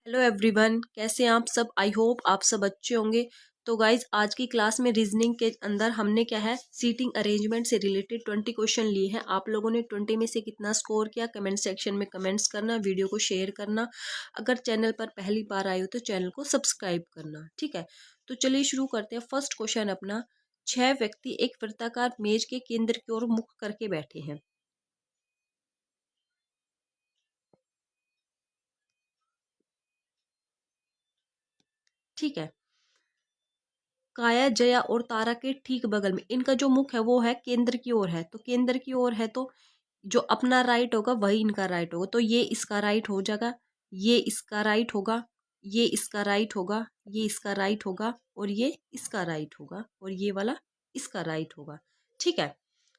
Hello everyone, कैसे हैं आप सब। आई होप आप सब अच्छे होंगे। तो गाइज आज की क्लास में रीजनिंग के अंदर हमने क्या है सीटिंग अरेंजमेंट से रिलेटेड 20 क्वेश्चन लिए हैं। आप लोगों ने 20 में से कितना स्कोर किया कमेंट सेक्शन में कमेंट्स करना, वीडियो को शेयर करना। अगर चैनल पर पहली बार आए हो तो चैनल को सब्सक्राइब करना, ठीक है। तो चलिए शुरू करते हैं। फर्स्ट क्वेश्चन अपना, 6 व्यक्ति एक वृत्ताकार मेज के केंद्र की ओर मुख करके बैठे हैं। ठीक है। काया, जया और तारा के ठीक बगल में इनका जो मुख है वो है केंद्र की ओर है। तो केंद्र की ओर है तो जो अपना राइट होगा वही इनका राइट होगा। तो ये इसका राइट हो जाएगा, ये इसका राइट होगा, ये इसका राइट होगा, ये इसका राइट होगा और ये इसका राइट होगा और ये वाला इसका राइट होगा। ठीक है।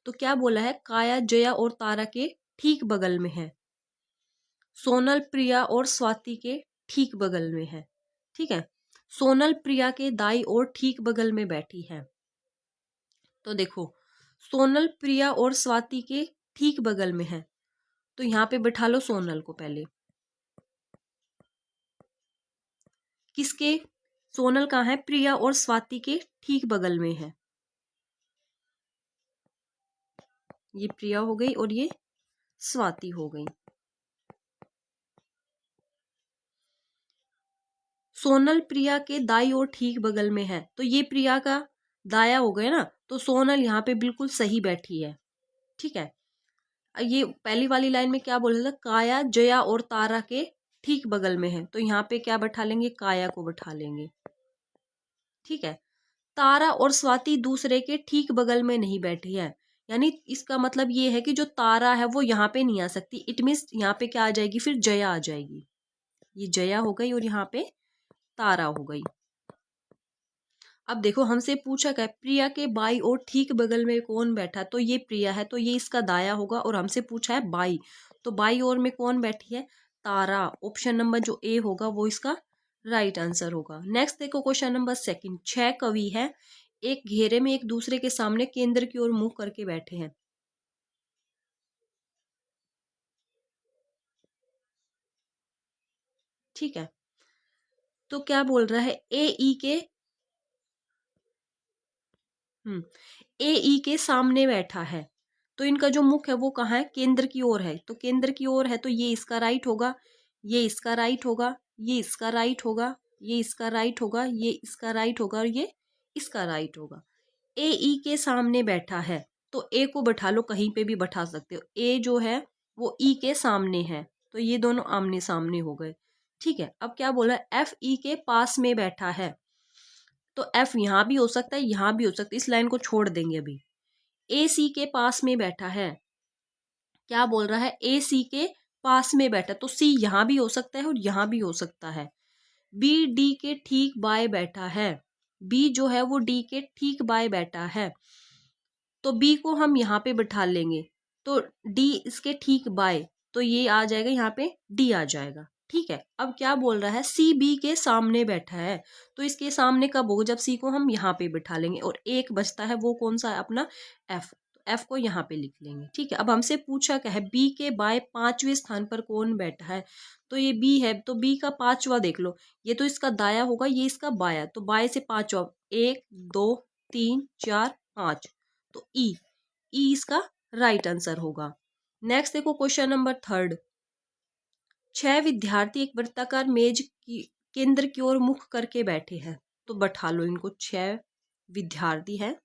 तो क्या बोला है, काया, जया और तारा के ठीक बगल में है। सोनल, प्रिया और स्वाति के ठीक बगल में है। ठीक है। सोनल प्रिया के दाई और ठीक बगल में बैठी है। तो देखो, सोनल प्रिया और स्वाति के ठीक बगल में है तो यहाँ पे बिठा लो सोनल को पहले। किसके? सोनल कहाँ है? प्रिया और स्वाति के ठीक बगल में है। ये प्रिया हो गई और ये स्वाति हो गई। सोनल प्रिया के दाई और ठीक बगल में है तो ये प्रिया का दाया हो गया ना। तो सोनल यहाँ पे बिल्कुल सही बैठी है। ठीक है। ये पहली वाली लाइन में क्या बोल रहा था, काया, जया और तारा के ठीक बगल में है। तो यहाँ पे क्या बैठा लेंगे? काया को बैठा लेंगे। ठीक है। तारा और स्वाति दूसरे के ठीक बगल में नहीं बैठी है, यानी इसका मतलब ये है कि जो तारा है वो यहाँ पे नहीं आ सकती। इट मीन्स यहाँ पे क्या आ जाएगी? फिर जया आ जाएगी। ये जया हो गई और यहाँ पे तारा हो गई। अब देखो, हमसे पूछा क्या, प्रिया के बाई और ठीक बगल में कौन बैठा? तो ये प्रिया है तो ये इसका दाया होगा और हमसे पूछा है बाई, तो बाई और में कौन बैठी है? तारा। ऑप्शन नंबर जो ए होगा वो इसका राइट आंसर होगा। नेक्स्ट देखो क्वेश्चन नंबर सेकंड, 6 कवि है एक घेरे में एक दूसरे के सामने केंद्र की ओर मुंह करके बैठे हैं। ठीक है। तो क्या बोल रहा है, ए ई के ए ई के सामने बैठा है तो इनका जो मुख है वो कहाँ है? केंद्र की ओर है। तो केंद्र की ओर है तो ये इसका राइट होगा, ये इसका राइट होगा, ये इसका राइट होगा, ये इसका राइट होगा, ये इसका राइट होगा और ये इसका राइट होगा। ए ई के सामने बैठा है तो ए को बैठा लो, कहीं पे भी बैठा सकते हो। ए जो है वो ई के सामने है तो ये दोनों आमने सामने हो गए। ठीक है। अब क्या बोला, एफ ई के पास में बैठा है तो एफ यहाँ भी हो सकता है, यहाँ भी हो सकता है, इस लाइन को छोड़ देंगे अभी। ए सी के पास में बैठा है, क्या बोल रहा है, ए सी के पास में बैठा तो सी यहाँ भी हो सकता है और यहाँ भी हो सकता है। बी डी के ठीक बाय बैठा है, बी जो है वो डी के ठीक बाय बैठा है तो बी को हम यहाँ पे बिठा लेंगे। तो डी इसके ठीक बाय, तो ये आ जाएगा यहाँ पे डी आ जाएगा। ठीक है। अब क्या बोल रहा है, सी बी के सामने बैठा है तो इसके सामने कब होगा? जब सी को हम यहाँ पे बिठा लेंगे और एक बचता है वो कौन सा है? अपना एफ। तो एफ को यहाँ पे लिख लेंगे। ठीक है। अब हमसे पूछा क्या है, बी के बाय पांचवें स्थान पर कौन बैठा है? तो ये बी है तो बी का पांचवा देख लो, ये तो इसका दाया होगा, ये इसका बाया, तो बाय से पांचवा, 1 2 3 4 5, तो ई इसका राइट आंसर होगा। नेक्स्ट देखो क्वेश्चन नंबर थर्ड, 6 विद्यार्थी एक वृत्ताकार मेज की केंद्र की ओर मुख करके बैठे हैं। तो बैठा लो इनको, 6 विद्यार्थी हैं,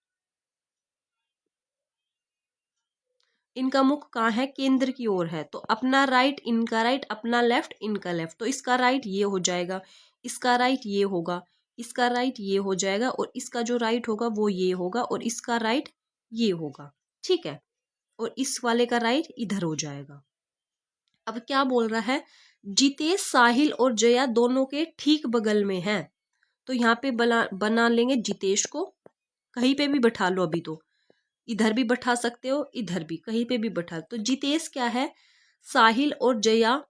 इनका मुख कहाँ है? केंद्र की ओर है तो अपना राइट इनका राइट, अपना लेफ्ट इनका लेफ्ट। तो इसका राइट ये हो जाएगा, इसका राइट ये होगा, इसका राइट ये हो जाएगा और इसका जो राइट होगा वो ये होगा और इसका राइट ये होगा। ठीक है। और इस वाले का राइट इधर हो जाएगा। अब क्या बोल रहा है, जितेश, साहिल और जया दोनों के ठीक बगल में है तो यहाँ पे बना लेंगे जितेश को, कहीं पे भी बैठा लो, अभी तो इधर भी बैठा सकते हो, इधर भी, कहीं पे भी बैठा। तो जितेश क्या है, साहिल और जया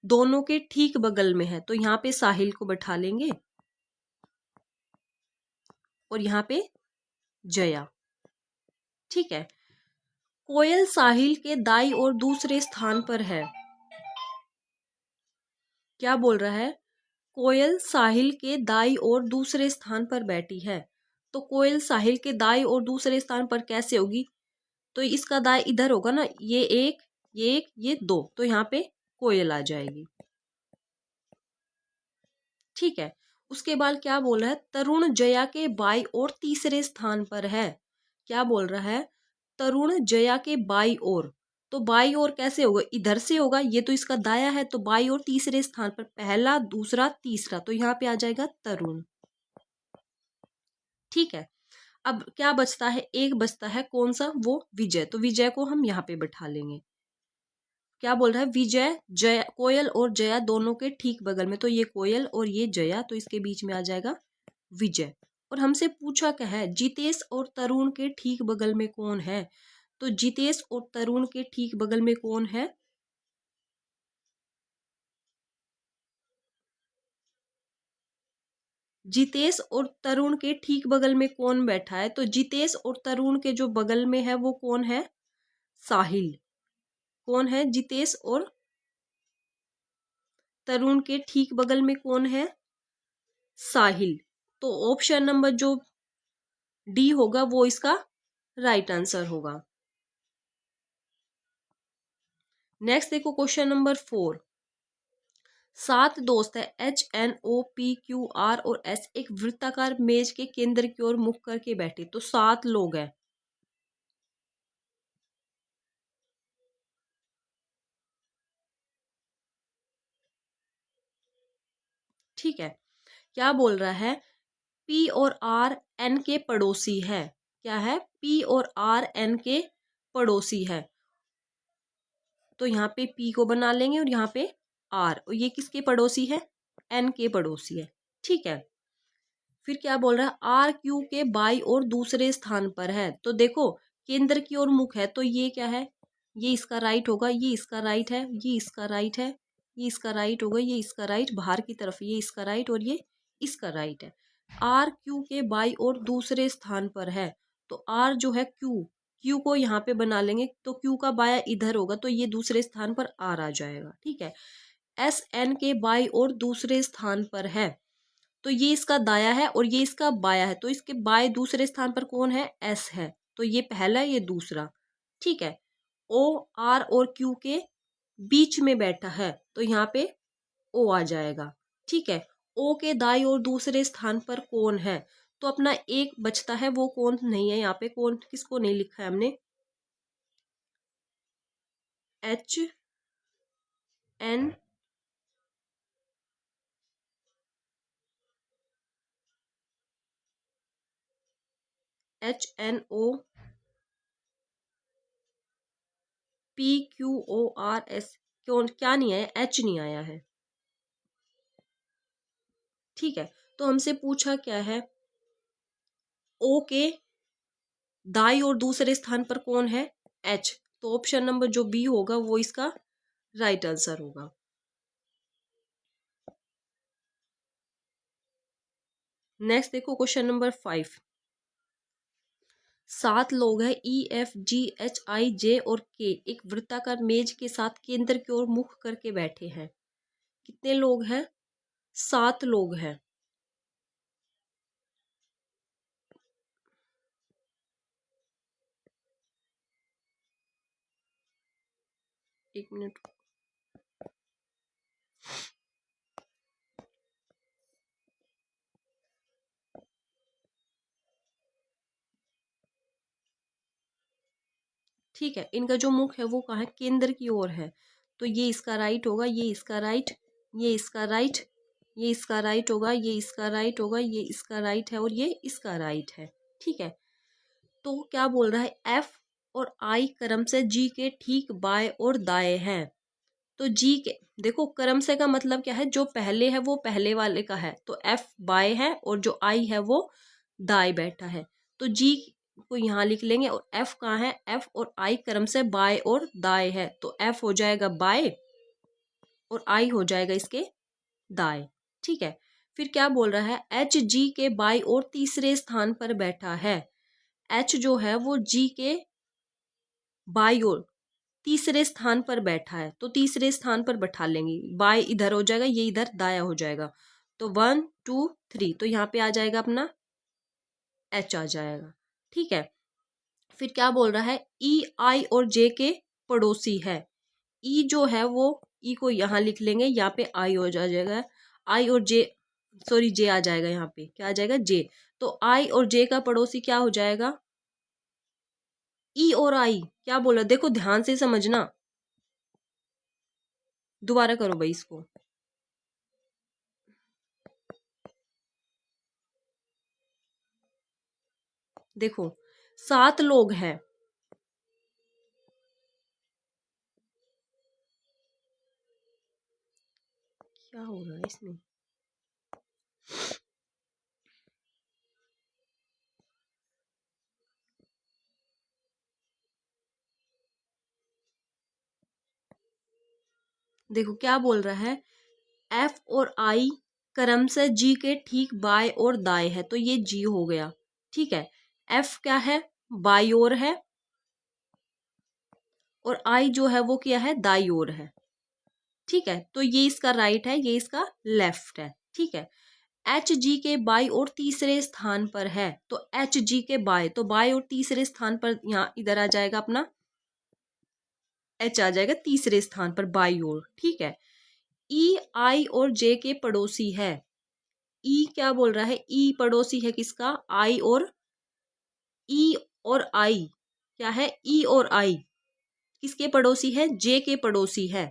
दोनों के ठीक बगल में है तो यहाँ पे साहिल को बैठा लेंगे और यहाँ पे जया। ठीक है। कोयल साहिल के दाई और दूसरे स्थान पर है, क्या बोल रहा है, कोयल साहिल के दाईं ओर दूसरे स्थान पर बैठी है। तो कोयल साहिल के दाईं ओर दूसरे स्थान पर कैसे होगी? तो इसका दाएं इधर होगा ना, ये एक, ये एक, ये दो, तो यहाँ पे कोयल आ जाएगी। ठीक है। उसके बाद क्या बोल रहा है? तरुण जया के बाई ओर तीसरे स्थान पर है। क्या बोल रहा है? तरुण जया के बाई ओर। तो बाई ओर कैसे होगा? इधर से होगा, ये तो इसका दाया है, तो बाई ओर तीसरे स्थान पर, पहला, दूसरा, तीसरा, तो यहाँ पे आ जाएगा तरुण। ठीक है। अब क्या बचता है? एक बचता है, कौन सा? वो विजय। तो विजय को हम यहाँ पे बैठा लेंगे। क्या बोल रहा है? विजय, जया, कोयल और जया दोनों के ठीक बगल में, तो ये कोयल और ये जया, तो इसके बीच में आ जाएगा विजय। और हमसे पूछा क्या है? जितेश और तरुण के ठीक बगल में कौन है? तो जितेश और तरुण के ठीक बगल में कौन है? जितेश और तरुण के ठीक बगल में कौन बैठा है? तो जितेश और तरुण के जो बगल में है वो कौन है? साहिल। कौन है? जितेश और तरुण के ठीक बगल में कौन है? साहिल। तो ऑप्शन नंबर जो डी होगा वो इसका राइट आंसर होगा। नेक्स्ट देखो क्वेश्चन नंबर 4। 7 दोस्त है HNOPQR और S एक वृत्ताकार मेज के केंद्र की ओर मुख करके बैठे। तो 7 लोग हैं। ठीक है। क्या बोल रहा है? P और R N के पड़ोसी है। क्या है? P और R N के पड़ोसी है। तो यहाँ पे P को बना लेंगे और यहाँ पे R, और ये किसके पड़ोसी है? N के पड़ोसी है। ठीक है। फिर क्या बोल रहा है? आर क्यू के बाई और दूसरे स्थान पर है। तो देखो केंद्र की ओर मुख है, तो ये क्या है? ये इसका राइट होगा, ये इसका राइट है, ये इसका राइट है, ये इसका राइट होगा, ये इसका राइट, बाहर की तरफ ये इसका राइट और ये इसका राइट है। आर क्यू के बाई और दूसरे स्थान पर है। तो आर जो है क्यू, क्यू को यहाँ पे बना लेंगे, तो क्यू का बाया इधर होगा, तो ये दूसरे स्थान पर आर आ जाएगा। ठीक है। एस एन के बाई और दूसरे स्थान पर है। तो ये इसका दाया है और ये इसका बाया है, तो इसके बाएं दूसरे स्थान पर कौन है? एस है। तो ये पहला, ये दूसरा। ठीक है। ओ आर और क्यू के बीच में बैठा है, तो यहाँ पे ओ आ जाएगा। ठीक है। ओ के दाई और दूसरे स्थान पर कौन है? तो अपना एक बचता है, वो कौन नहीं है यहाँ पे? कौन, किसको नहीं लिखा है हमने? HN HNO PQORS, क्यों क्या नहीं आया? H नहीं आया है। ठीक है। तो हमसे पूछा क्या है? ओ के दाई और दूसरे स्थान पर कौन है? H। तो ऑप्शन नंबर जो बी होगा वो इसका राइट आंसर होगा। नेक्स्ट देखो क्वेश्चन नंबर 5। 7 लोग हैं EFGHIJ और K एक वृत्ताकार मेज के साथ केंद्र की ओर मुख करके बैठे हैं। कितने लोग हैं? 7 लोग हैं। एक मिनट। ठीक है। इनका जो मुख है वो कहाँ है? केंद्र की ओर है। तो ये इसका राइट होगा, ये इसका राइट, ये इसका राइट, ये इसका राइट होगा, ये इसका राइट होगा, ये इसका राइट है और ये इसका राइट है। ठीक है। तो क्या बोल रहा है? एफ और आई क्रम से जी के ठीक बाएं और दाएं हैं। तो जी के देखो क्रम से का मतलब क्या है? जो पहले है वो पहले वाले का है, तो एफ बाएं है और जो आई है वो दाएं बैठा है। तो जी को यहाँ लिख लेंगे और एफ कहाँ है? एफ और आई क्रम से बाएं और दाएं है, तो एफ हो जाएगा बाएं और आई हो जाएगा इसके दाएं। ठीक है। फिर क्या बोल रहा है? एच जी के बाई और तीसरे स्थान पर बैठा है। एच जो है वो जी के बाई ओर तीसरे स्थान पर बैठा है, तो तीसरे स्थान पर बैठा लेंगे। बाय इधर हो जाएगा, ये इधर दाया हो जाएगा। तो 1 2 3, तो यहाँ पे आ जाएगा अपना H आ जाएगा। ठीक है, फिर क्या बोल रहा है, E I और J के पड़ोसी है। E जो है वो E को यहाँ लिख लेंगे, यहाँ पे I हो जाएगा, I और J, सॉरी J आ जाएगा, यहाँ पे क्या आ जाएगा J। तो I और J का पड़ोसी क्या हो जाएगा, E और I। क्या बोला, देखो ध्यान से समझना, दोबारा करो भाई इसको। देखो 7 लोग हैं, क्या हो रहा है इसमें, देखो क्या बोल रहा है, F और I क्रम से G के ठीक बाएं और दाएं है, तो ये G हो गया। ठीक है, F क्या है, बाई ओर है, और I जो है वो क्या है, दाई ओर है। ठीक है, तो ये इसका राइट है, ये इसका लेफ्ट है। ठीक है, एच जी के बाई और तीसरे स्थान पर है, तो एच जी के बाय, तो बाय और तीसरे स्थान पर यहाँ इधर आ जाएगा अपना एच आ जाएगा तीसरे स्थान पर बाई ओर। ठीक है, ई आई और जे के पड़ोसी है। ई क्या बोल रहा है, ई पड़ोसी है किसका, आई और ई और आई क्या है, ई और आई किसके पड़ोसी है, जे के पड़ोसी है।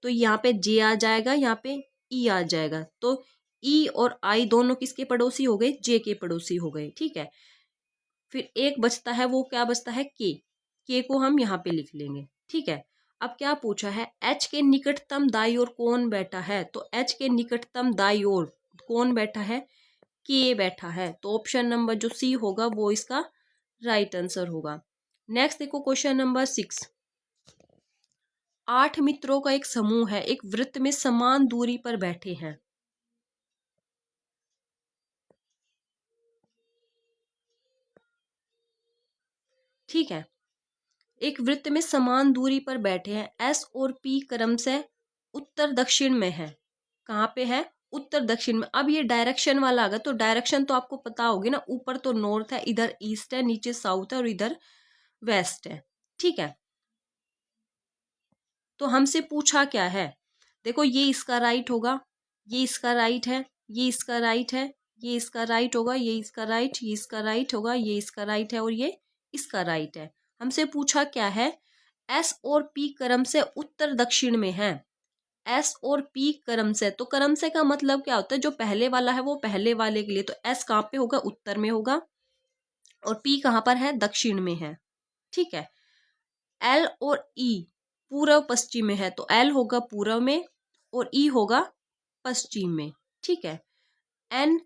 तो यहाँ पे जे आ जाएगा, यहाँ पे ई आ जाएगा, तो ई और आई दोनों किसके पड़ोसी हो गए, जे के पड़ोसी हो गए। ठीक है, फिर एक बचता है, वो क्या बचता है, के को हम यहाँ पे लिख लेंगे। ठीक है, अब क्या पूछा है, एच के निकटतम दाई ओर कौन बैठा है, तो एच के निकटतम दाई ओर कौन बैठा है, के बैठा है। तो ऑप्शन नंबर जो सी होगा वो इसका राइट आंसर होगा। नेक्स्ट देखो क्वेश्चन नंबर 6, 8 मित्रों का एक समूह है, एक वृत्त में समान दूरी पर बैठे हैं। ठीक है, एक वृत्त में समान दूरी पर बैठे हैं, एस और पी क्रम से उत्तर दक्षिण में है। कहाँ पे है, उत्तर दक्षिण में। अब ये डायरेक्शन वाला आ गया, तो डायरेक्शन तो आपको पता होगी ना, ऊपर तो नॉर्थ है, इधर ईस्ट है, नीचे साउथ है और इधर वेस्ट है। ठीक है, तो हमसे पूछा क्या है, देखो ये इसका राइट होगा, ये इसका राइट है, ये इसका राइट है, ये इसका राइट होगा, ये इसका राइट, ये इसका राइट होगा, ये इसका राइट है और ये इसका राइट है। हमसे पूछा क्या है, एस और पी क्रम से उत्तर दक्षिण में है। एस और पी क्रम से, तो क्रम से का मतलब क्या होता है, जो पहले वाला है वो पहले वाले के लिए, तो एस कहाँ पे होगा, उत्तर में होगा, और पी कहाँ पर है, दक्षिण में है। ठीक है, एल और ई पूर्व पश्चिम में है, तो एल होगा पूर्व में और ई होगा पश्चिम में। ठीक है, एन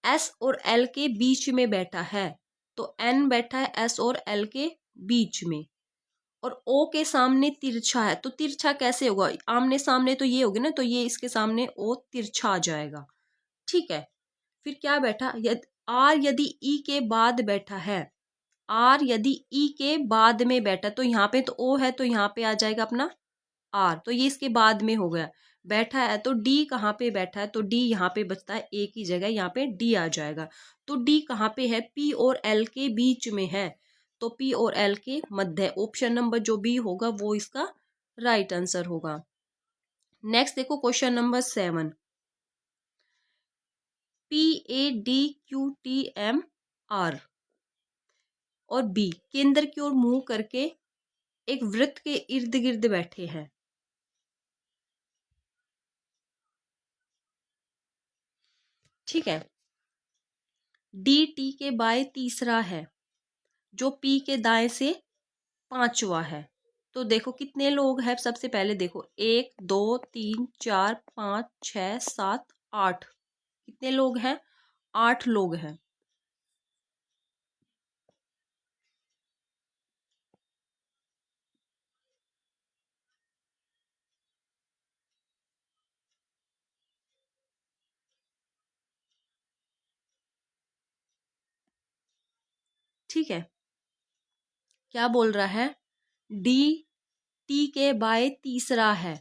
एस और एल के बीच में बैठा है, तो एन बैठा है एस और एल के बीच में, और ओ के सामने तिरछा है, तो तिरछा कैसे होगा, आमने सामने तो ये होगी ना, तो ये इसके सामने ओ तिरछा आ जाएगा। ठीक है, फिर क्या बैठा, आर यदि ई के बाद बैठा है, आर यदि ई के बाद में बैठा, तो यहाँ पे तो ओ है, तो यहाँ पे आ जाएगा अपना आर, तो ये इसके बाद में हो गया। बैठा है तो डी कहाँ पे बैठा है, तो डी यहाँ पे बचता है, ए की जगह यहाँ पे डी आ जाएगा। तो डी कहाँ पे है, पी और एल के बीच में है, तो पी और एल के मध्य। ऑप्शन नंबर जो बी होगा वो इसका राइट आंसर होगा। नेक्स्ट देखो question number 7, P A D Q T M R और बी केंद्र की ओर मुंह करके एक वृत्त के इर्द गिर्द बैठे हैं। ठीक है, डी टी के बाय तीसरा है, जो पी के दाएं से पांचवा है। तो देखो कितने लोग हैं, सबसे पहले देखो 1 2 3 4 5 6 7 8, कितने लोग हैं, 8 लोग हैं। ठीक है, क्या बोल रहा है, डी टी के बाय तीसरा है,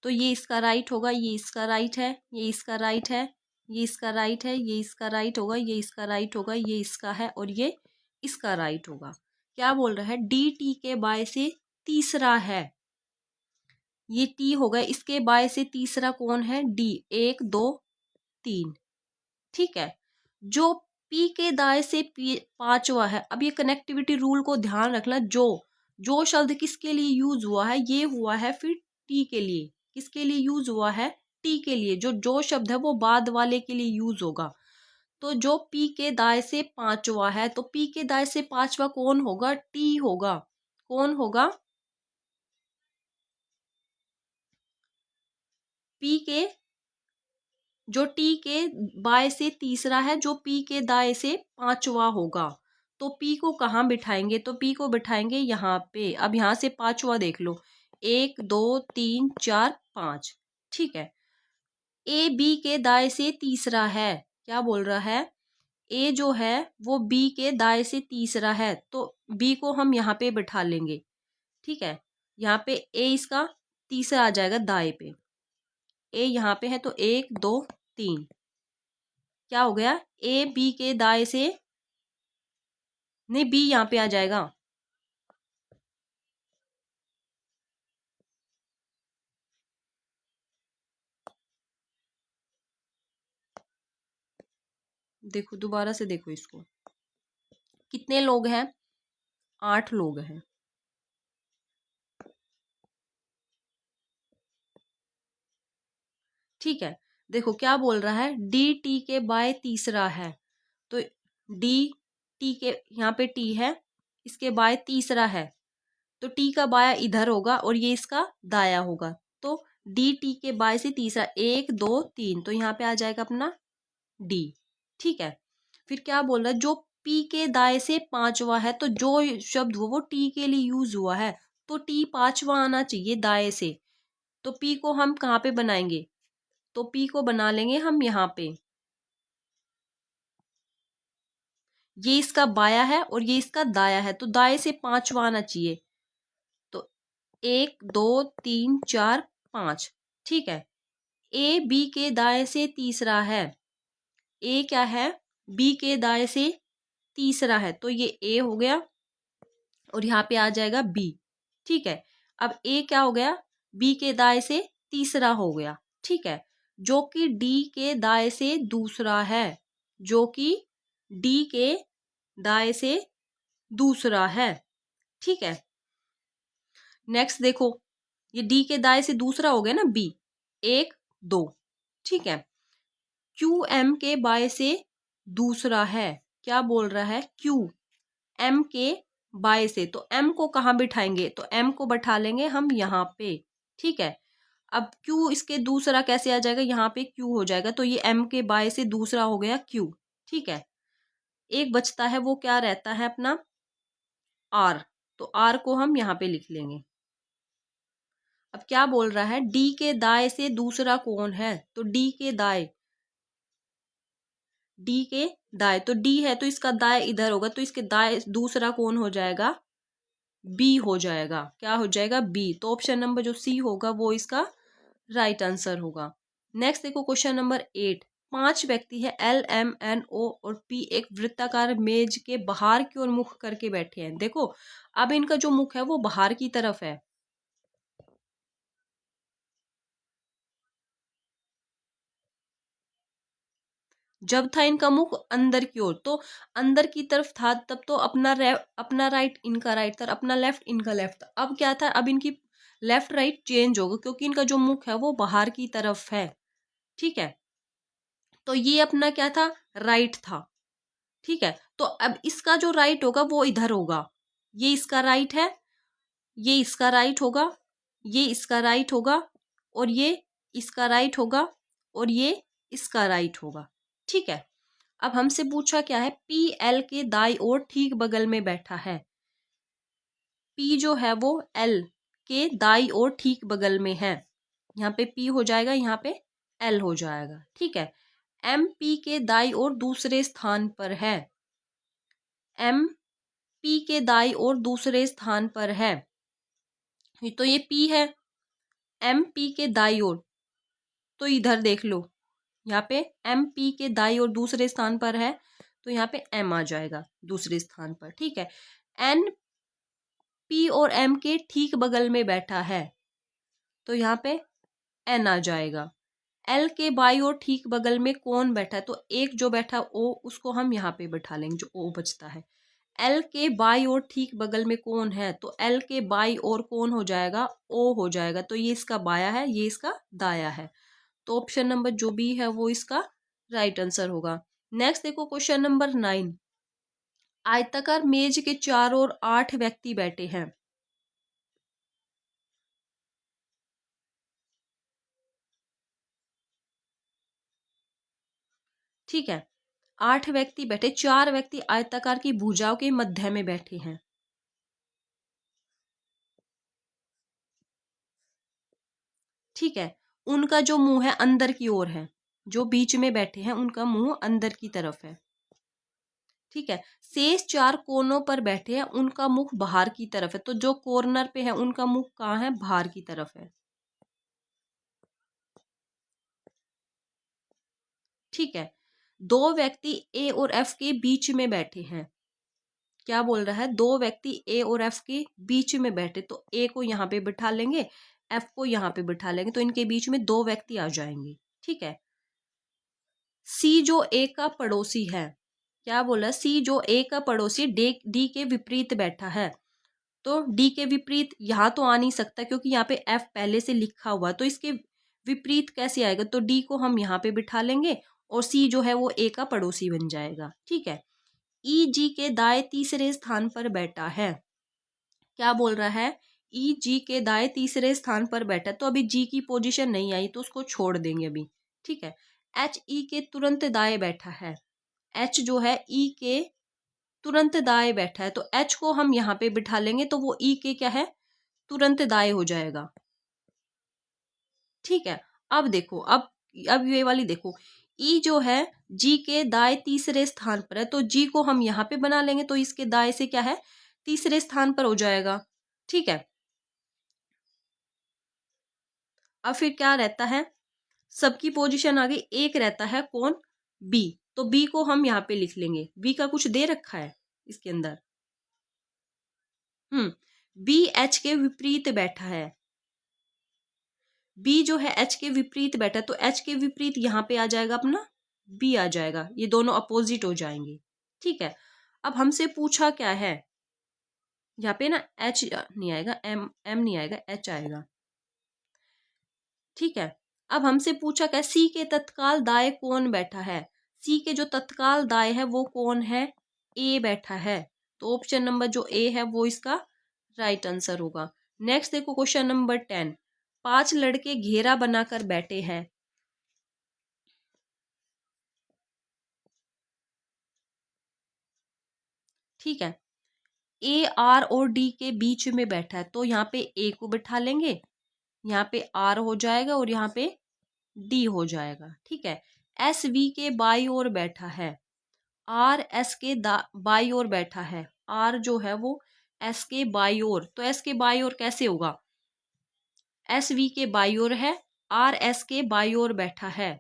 तो ये इसका राइट होगा, ये इसका राइट है, ये इसका राइट है, ये इसका राइट है, ये इसका राइट होगा, ये इसका राइट होगा, ये इसका है और ये इसका राइट होगा। क्या बोल रहा है? डी टी के बाय से तीसरा है। ये टी होगा, इसके बाय से तीसरा कौन है? डी। 1 2 3। ठीक है। जो पी के दाएं से पांचवा है। अब ये कनेक्टिविटी रूल को ध्यान रखना, जो शब्द किसके लिए यूज हुआ है, ये हुआ है फिर टी के लिए। किसके लिए यूज हुआ है? टी के लिए। जो शब्द है वो बाद वाले के लिए यूज होगा। तो जो पी के दाएं से पांचवा है, तो पी के दाएं से पांचवा कौन होगा? टी होगा। कौन होगा? पी के, जो टी के बाय से तीसरा है, जो पी के दाएं से पांचवा होगा। तो पी को कहाँ बिठाएंगे? तो पी को बिठाएंगे यहाँ पे। अब यहाँ से पांचवा देख लो, 1 2 3 4 5। ठीक है। ए बी के दाएं से तीसरा है। क्या बोल रहा है? ए जो है वो बी के दाएं से तीसरा है, तो बी को हम यहाँ पे बिठा लेंगे। ठीक है। यहाँ पे ए इसका तीसरा आ जाएगा दाएं पे। ए यहाँ पे है तो 1 2 3। क्या हो गया? ए बी के दाएं से, नहीं बी यहाँ पे आ जाएगा। देखो दोबारा से देखो इसको, कितने लोग हैं? 8 लोग हैं। ठीक है। देखो क्या बोल रहा है? डी टी के बाय तीसरा है। तो डी टी के, यहाँ पे टी है, इसके बाय तीसरा है, तो टी का बाया इधर होगा और ये इसका दाया होगा। तो डी टी के बाय से तीसरा, 1 2 3, तो यहाँ पे आ जाएगा अपना डी। ठीक है। फिर क्या बोल रहा है? जो पी के दाएं से पांचवा है, तो जो शब्द वो टी के लिए यूज हुआ है, तो टी पांचवा आना चाहिए दाएं से। तो पी को हम कहाँ पे बनाएंगे? तो पी को बना लेंगे हम यहाँ पे। ये इसका बाया है और ये इसका दाया है, तो दाएं से पांचवा आना चाहिए। तो 1 2 3 4 5। ठीक है। ए बी के दाएं से तीसरा है। ए क्या है? बी के दाएं से तीसरा है, तो ये ए हो गया और यहाँ पे आ जाएगा बी। ठीक है। अब ए क्या हो गया? बी के दाएं से तीसरा हो गया। ठीक है। जो कि डी के दाएं से दूसरा है। जो कि डी के दाएं से दूसरा है। ठीक है। नेक्स्ट देखो, ये डी के दाएं से दूसरा हो गया ना, बी। 1 2। ठीक है। क्यू एम के बाएं से दूसरा है। क्या बोल रहा है? क्यू एम के बाएं से, तो एम को कहाँ बिठाएंगे? तो एम को बैठा लेंगे हम यहाँ पे। ठीक है। अब क्यू इसके दूसरा कैसे आ जाएगा? यहाँ पे क्यू हो जाएगा, तो ये एम के बाएं से दूसरा हो गया क्यू। ठीक है। एक बचता है, वो क्या रहता है अपना? आर। तो आर को हम यहाँ पे लिख लेंगे। अब क्या बोल रहा है? डी के दाएं से दूसरा कौन है? तो डी के दाएं, डी के दाएं, तो डी है तो इसका दाएं इधर होगा, तो इसके दाएं दूसरा कौन हो जाएगा? बी हो जाएगा। क्या हो जाएगा? बी। तो ऑप्शन नंबर जो सी होगा वो इसका राइट आंसर होगा। नेक्स्ट देखो क्वेश्चन नंबर 8। 5 व्यक्ति है, एल एम एन ओ और पी एक वृत्ताकार मेज के बाहर की ओर मुख करके बैठे हैं। देखो अब इनका जो मुख है वो बाहर की तरफ है। जब था इनका मुख अंदर की ओर, तो अंदर की तरफ था तब तो अपना राइट इनका राइट था, अपना लेफ्ट इनका लेफ्ट था। अब क्या था? अब इनकी लेफ्ट राइट चेंज होगा, क्योंकि इनका जो मुख है वो बाहर की तरफ है। ठीक है। तो ये अपना क्या था? राइट था। ठीक है। तो अब इसका जो राइट होगा वो इधर होगा। ये इसका राइट है, ये इसका राइट होगा, ये इसका राइट होगा और ये इसका राइट होगा और ये इसका राइट होगा। ठीक है। अब हमसे पूछा क्या है? पी एल के दाई ओर ठीक बगल में बैठा है। पी जो है वो एल के दाई ओर ठीक बगल में है। यहाँ पे पी हो जाएगा, यहाँ पे एल हो जाएगा। ठीक है। एम पी के दाई ओर दूसरे स्थान पर है। एम पी के दाई ओर दूसरे स्थान पर है। तो ये पी है, एम पी के दाई ओर, तो इधर देख लो, यहाँ पे एम पी के दाई ओर दूसरे स्थान पर है, तो यहाँ पे एम आ जाएगा दूसरे स्थान पर। ठीक है, एन पी और एम के ठीक बगल में बैठा है, तो यहाँ पे एन आ जाएगा। एल के बाई और ठीक बगल में कौन बैठा है, तो एक जो बैठा ओ, उसको हम यहाँ पे बैठा लेंगे, जो ओ बचता है। एल के बाई और ठीक बगल में कौन है, तो एल के बाई और कौन हो जाएगा, ओ हो जाएगा। तो ये इसका बाया है, ये इसका दाया है। तो ऑप्शन नंबर जो बी है वो इसका राइट आंसर होगा। नेक्स्ट देखो क्वेश्चन नंबर 9। आयताकार मेज के चारों ओर 8 व्यक्ति बैठे हैं। ठीक है, 8 व्यक्ति बैठे, 4 व्यक्ति आयताकार की भुजाओं के मध्य में बैठे हैं। ठीक है, उनका जो मुंह है अंदर की ओर है, जो बीच में बैठे हैं उनका मुंह अंदर की तरफ है। ठीक है, शेष 4 कोनों पर बैठे हैं, उनका मुख बाहर की तरफ है। तो जो कॉर्नर पे है उनका मुख कहाँ है, बाहर की तरफ है। ठीक है, 2 व्यक्ति ए और एफ के बीच में बैठे हैं। क्या बोल रहा है, 2 व्यक्ति ए और एफ के बीच में बैठे, तो ए को यहाँ पे बिठा लेंगे, एफ को यहाँ पे बिठा लेंगे, तो इनके बीच में 2 व्यक्ति आ जाएंगे। ठीक है, सी जो ए का पड़ोसी है, क्या बोला, सी जो ए का पड़ोसी डी के विपरीत बैठा है, तो डी के विपरीत यहाँ तो आ नहीं सकता क्योंकि यहाँ पे एफ पहले से लिखा हुआ, तो इसके विपरीत कैसे आएगा, तो डी को हम यहाँ पे बिठा लेंगे और सी जो है वो ए का पड़ोसी बन जाएगा। ठीक है, ई जी के दाएं तीसरे स्थान पर बैठा है। क्या बोल रहा है, ई जी के दाएं तीसरे स्थान पर बैठा है, तो अभी जी की पोजीशन नहीं आई तो उसको छोड़ देंगे अभी। ठीक है, एच ई के तुरंत दाएं बैठा है, एच जो है ई के तुरंत दाएं बैठा है, तो एच को हम यहाँ पे बिठा लेंगे तो वो ई के क्या है, तुरंत दाएं हो जाएगा। ठीक है, अब देखो, अब ये वाली देखो, ई जो है जी के दाएं तीसरे स्थान पर है, तो जी को हम यहाँ पे बना लेंगे, तो इसके दाएं से क्या है, तीसरे स्थान पर हो जाएगा। ठीक है, अब फिर क्या रहता है, सबकी पोजीशन आगे एक रहता है, कौन, बी, तो बी को हम यहाँ पे लिख लेंगे, बी का कुछ दे रखा है इसके अंदर। बी एच के विपरीत बैठा है, बी जो है एच के विपरीत बैठा है, तो एच के विपरीत यहाँ पे आ जाएगा अपना बी आ जाएगा, ये दोनों अपोजिट हो जाएंगे। ठीक है, अब हमसे पूछा क्या है, यहाँ पे ना एच नहीं आएगा, एम एम नहीं आएगा, एच आएगा। ठीक है, अब हमसे पूछा क्या, सी के तत्काल दाएं कौन बैठा है, सी के जो तत्काल दाएं है वो कौन है, ए बैठा है, तो ऑप्शन नंबर जो ए है वो इसका राइट आंसर होगा। नेक्स्ट देखो क्वेश्चन नंबर 10। 5 लड़के घेरा बनाकर बैठे हैं। ठीक है, ए आर और डी के बीच में बैठा है, तो यहाँ पे ए को बिठा लेंगे, यहाँ पे आर हो जाएगा और यहाँ पे डी हो जाएगा। ठीक है, एस वी के बाई ओर बैठा है, आर एस के बाई ओर बैठा है, आर जो है वो एस के बाई ओर, तो एस के बाई ओर कैसे होगा, एस वी के बाई ओर है, आर एस के बाई ओर बैठा है,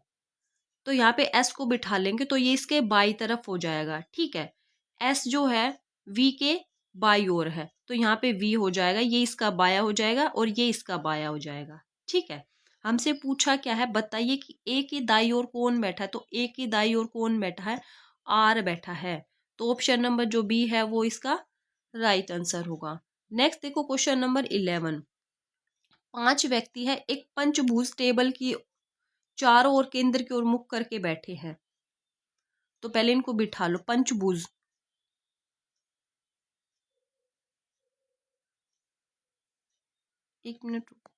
तो यहाँ पे एस को बिठा लेंगे तो ये इसके बाई तरफ हो जाएगा। ठीक है, एस जो है वी के बाई ओर है, तो यहाँ पे वी हो जाएगा, ये इसका बाया हो जाएगा और ये इसका बाया हो जाएगा। ठीक है, हमसे पूछा क्या है, बताइए कि ए की दाई ओर कौन बैठा है, तो ए की दाई ओर कौन बैठा है, आर बैठा है, तो ऑप्शन नंबर जो बी है वो इसका राइट आंसर होगा। नेक्स्ट देखो क्वेश्चन नंबर 11। 5 व्यक्ति है एक पंचभुज टेबल की चारों ओर केंद्र की ओर मुख करके बैठे हैं, तो पहले इनको बिठा लो, पंचभुज। एक मिनट रुको।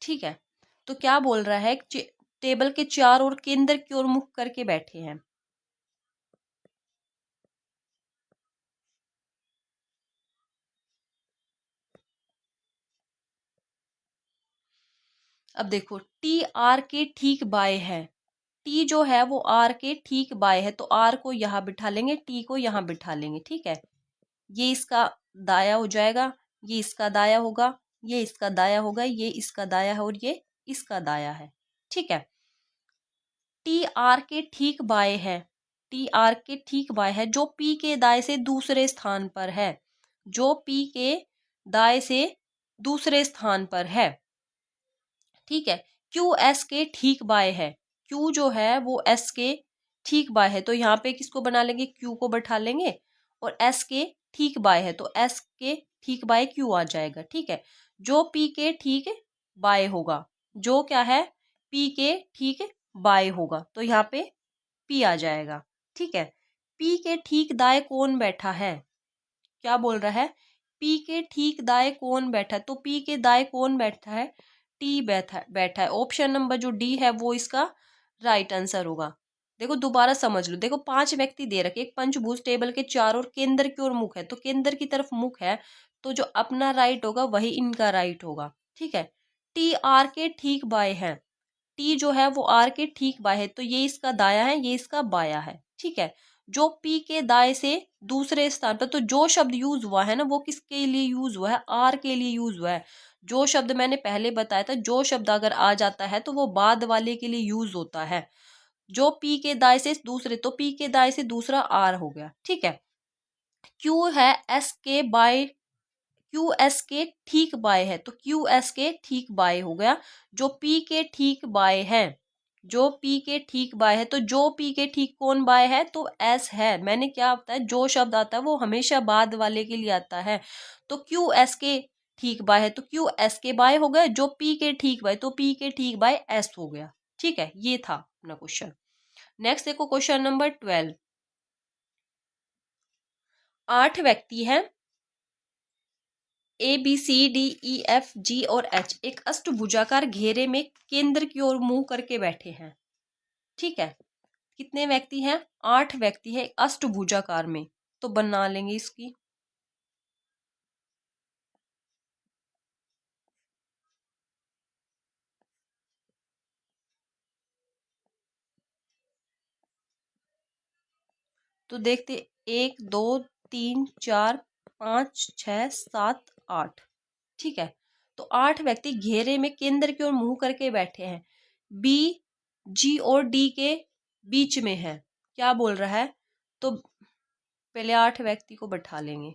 ठीक है, तो क्या बोल रहा है, टेबल के चार ओर केंद्र की ओर मुख करके बैठे हैं। अब देखो टी आर के ठीक बाय है, टी जो है वो आर के ठीक बाय है, तो आर को यहाँ बिठा लेंगे, टी को यहाँ बिठा लेंगे, ठीक है। ये इसका दाया हो जाएगा, ये इसका दाया होगा, ये इसका दाया होगा, ये इसका दाया है और ये इसका दाया है, ठीक है। टी आर के ठीक बाय है, टी आर के ठीक बाय है, जो पी के दाए से दूसरे स्थान पर है, जो पी के दाए से दूसरे स्थान पर है, ठीक है। क्यू एस के ठीक बाय है, क्यू जो है वो एस के ठीक बाय है, तो यहाँ पे किसको बना लेंगे, क्यू को बैठा लेंगे, और एस के ठीक बाय है तो एस के ठीक बाय क्यू आ जाएगा, ठीक है। जो पी के ठीक बाय होगा, जो क्या है, पी के ठीक बाय होगा, तो यहाँ पे पी आ जाएगा, ठीक है। पी के ठीक दाएं कौन बैठा है, क्या बोल रहा है, पी के ठीक दाएं कौन बैठा है, तो पी के दाएं कौन बैठा है, टी बैठा बैठा है। ऑप्शन नंबर जो डी है वो इसका राइट आंसर होगा। देखो दोबारा समझ लो, देखो 5 व्यक्ति दे रखे, एक पंचभुज टेबल के चारों ओर केंद्र की ओर मुख है, तो केंद्र की तरफ मुख है, तो जो अपना राइट होगा वही इनका राइट होगा, ठीक है। टी आर के ठीक बाय है, टी जो है वो आर के ठीक बाय है, तो ये इसका दाया है, ये इसका बाया है, ठीक है। जो पी के दाएं से दूसरे स्थान पर, तो जो शब्द यूज हुआ है ना वो किसके लिए यूज हुआ है, आर के लिए यूज हुआ है। जो शब्द मैंने पहले बताया था, जो शब्द अगर आ जाता है तो वो बाद वाले के लिए यूज होता है। जो पी के दाएं से दूसरे, तो पी के दाएं से दूसरा आर हो गया, ठीक है। क्यू है एस के बाय, क्यू एस के ठीक बाय है, तो क्यू एस के ठीक बाय हो गया। जो पी के ठीक बाय है, जो पी के ठीक बाय है, तो जो पी के ठीक कौन बाय है, तो एस है। मैंने क्या बताया, जो शब्द आता है वो हमेशा बाद वाले के लिए आता है, तो क्यू एस के ठीक बाय है, तो क्यू एस के बाय हो गया। जो पी के ठीक बाय, तो पी के ठीक बाय एस हो गया, ठीक है। ये था अपना क्वेश्चन। नेक्स्ट देखो क्वेश्चन नंबर 12। 8 व्यक्ति हैं, A B C D E F G और एच एक अष्टभुजाकार घेरे में केंद्र की ओर मुंह करके बैठे हैं, ठीक है। कितने व्यक्ति हैं, 8 व्यक्ति हैं अष्टभुजाकार में, तो बना लेंगे इसकी। तो देखते, 1 2 3 4 5 6 7 8, ठीक है। तो 8 व्यक्ति घेरे में केंद्र की ओर मुंह करके बैठे हैं, बी जी और डी के बीच में है, क्या बोल रहा है, तो पहले 8 व्यक्ति को बैठा लेंगे,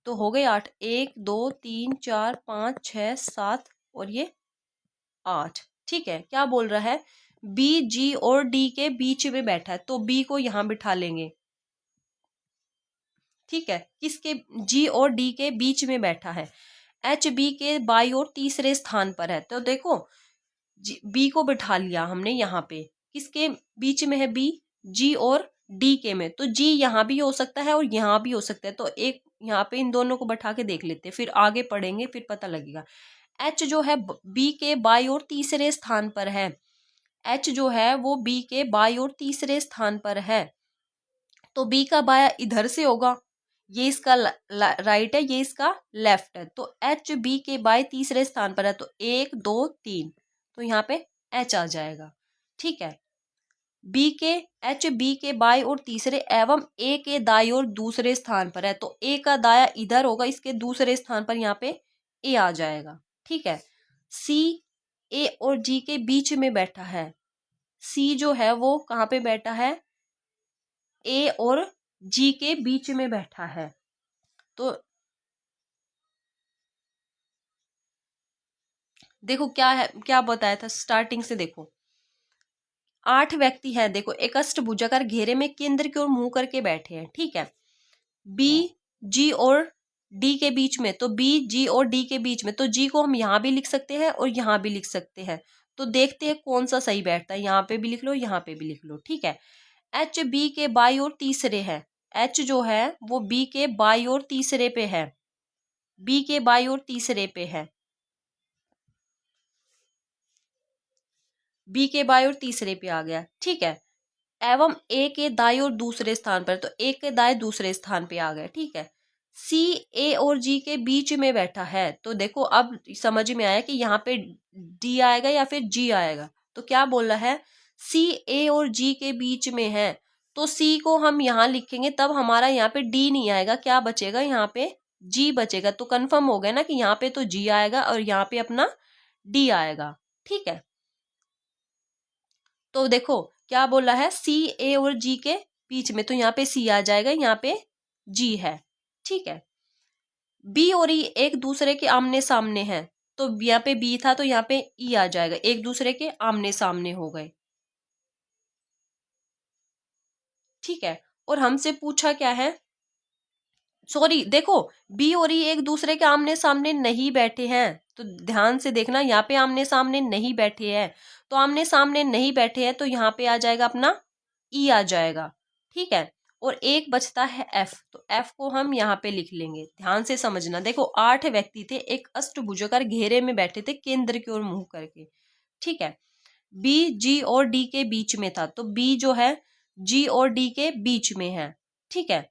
तो हो गए 8, 1 2 3 4 5 6 7 और ये 8, ठीक है। क्या बोल रहा है, बी जी और डी के बीच में बैठा है, तो बी को यहां बिठा लेंगे, ठीक है। किसके, जी और डी के बीच में बैठा है, एच बी के बाई और तीसरे स्थान पर है, तो देखो बी को बिठा लिया हमने यहाँ पे, किसके बीच में है, बी जी और डी के में, तो जी यहाँ भी हो सकता है और यहाँ भी हो सकता है, तो एक यहाँ पे इन दोनों को बैठा के देख लेते हैं, फिर आगे पढ़ेंगे फिर पता लगेगा। एच जो है बी के बाई और तीसरे स्थान पर है, एच जो है वो बी के बाई और तीसरे स्थान पर है, तो बी का बाया इधर से होगा, ये इसका राइट है, ये इसका लेफ्ट है, तो एच बी के बाई तीसरे स्थान पर है, तो 1 2 3, तो यहाँ पे एच आ जाएगा, ठीक है। बी के, एच बी के बाई और तीसरे एवं ए के दाई और दूसरे स्थान पर है, तो ए का दाया इधर होगा, इसके दूसरे स्थान पर यहाँ पे ए आ जाएगा, ठीक है। सी ए और जी के बीच में बैठा है, सी जो है वो कहाँ पे बैठा है, ए और जी के बीच में बैठा है, तो देखो क्या है, क्या बताया था स्टार्टिंग से, देखो 8 व्यक्ति हैं, देखो एक अष्टभुजाकार घेरे में केंद्र की ओर मुंह करके बैठे हैं, ठीक है। बी जी और डी के बीच में, तो बी जी और डी के बीच में, तो जी को हम यहाँ भी लिख सकते हैं और यहाँ भी लिख सकते हैं, तो देखते हैं कौन सा सही बैठता है, यहाँ पे भी लिख लो, यहाँ पे भी लिख लो, ठीक है। एच बी के बाई और तीसरे है, एच जो है वो बी के बाई और तीसरे पे है, बी के बाई और तीसरे पे है, बी के बाई और तीसरे पे आ गया, ठीक है। एवं ए के दाएं और दूसरे स्थान पर, तो ए के दाएं दूसरे स्थान पे आ गए, ठीक है। सी ए और जी के बीच में बैठा है, तो देखो अब समझ में आया कि यहाँ पे डी आएगा या फिर जी आएगा। तो क्या बोल रहा है, सी ए और जी के बीच में है, तो सी को हम यहाँ लिखेंगे, तब हमारा यहाँ पे डी नहीं आएगा, क्या बचेगा यहाँ पे जी बचेगा। तो कंफर्म हो गया ना कि यहाँ पे तो जी आएगा और यहाँ पे अपना डी आएगा, ठीक है। तो देखो क्या बोला है, सी ए और जी के बीच में, तो यहाँ पे सी आ जाएगा, यहाँ पे जी है, ठीक है। बी और ई एक दूसरे के आमने सामने हैं, तो यहाँ पे बी था तो यहाँ पे ई आ जाएगा, एक दूसरे के आमने सामने हो गए, ठीक है। और हमसे पूछा क्या है, सॉरी देखो, बी और ई एक दूसरे के आमने सामने नहीं बैठे हैं, तो ध्यान से देखना, यहाँ पे आमने सामने नहीं बैठे हैं, तो आमने सामने नहीं बैठे हैं, तो यहाँ पे आ जाएगा अपना ई आ जाएगा, ठीक है। और एक बचता है एफ, तो एफ को हम यहाँ पे लिख लेंगे। ध्यान से समझना, देखो 8 व्यक्ति थे, एक अष्टभुजाकार घेरे में बैठे थे केंद्र की ओर मुंह करके, ठीक है। बी जी और डी के बीच में था, तो बी जो है जी और डी के बीच में है, ठीक है।